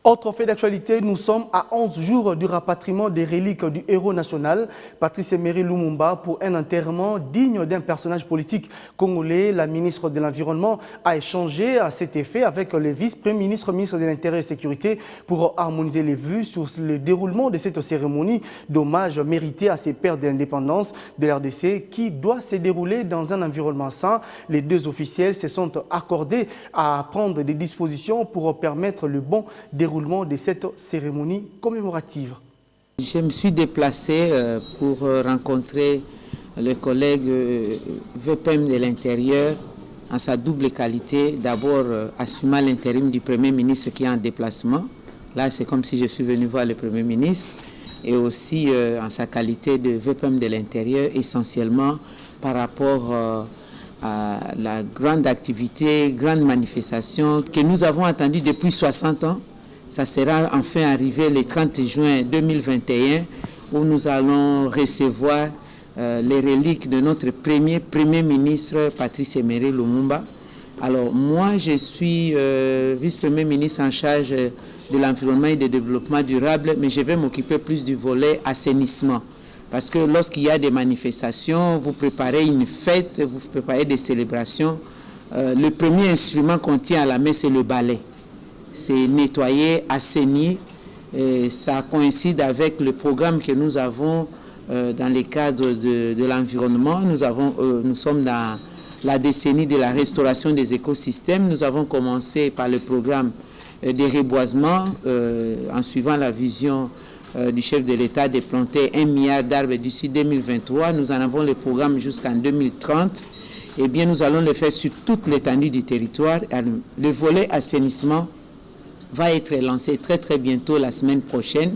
Autre fait d'actualité, nous sommes à 11 jours du rapatriement des reliques du héros national, Patrice Emery Lumumba, pour un enterrement digne d'un personnage politique congolais. La ministre de l'Environnement a échangé à cet effet avec le vice-premier ministre, ministre de l'Intérieur et de la Sécurité, pour harmoniser les vues sur le déroulement de cette cérémonie d'hommage mérité à ces pères de l'indépendance de l'RDC qui doit se dérouler dans un environnement sain. Les deux officiels se sont accordés à prendre des dispositions pour permettre le bon déroulement de cette cérémonie commémorative. Je me suis déplacé pour rencontrer le collègue VPM de l'Intérieur en sa double qualité. D'abord, assumant l'intérim du Premier ministre qui est en déplacement. Là, c'est comme si je suis venu voir le Premier ministre. Et aussi en sa qualité de VPM de l'Intérieur, essentiellement par rapport à la grande activité, grande manifestation que nous avons attendue depuis 60 ans. Ça sera enfin arrivé le 30 juin 2021 où nous allons recevoir les reliques de notre Premier ministre Patrice Emery Lumumba. Alors moi je suis vice-premier ministre en charge de l'environnement et du développement durable, mais je vais m'occuper plus du volet assainissement. Parce que lorsqu'il y a des manifestations, vous préparez une fête, vous préparez des célébrations. Le premier instrument qu'on tient à la main, c'est le balai. C'est nettoyer, assainir. Et ça coïncide avec le programme que nous avons dans le cadre de l'environnement. Nous sommes dans la décennie de la restauration des écosystèmes. Nous avons commencé par le programme des reboisements en suivant la vision du chef de l'État de planter 1 milliard d'arbres d'ici 2023. Nous en avons le programme jusqu'en 2030. Eh bien, nous allons le faire sur toute l'étendue du territoire. Le volet assainissement va être lancé très bientôt la semaine prochaine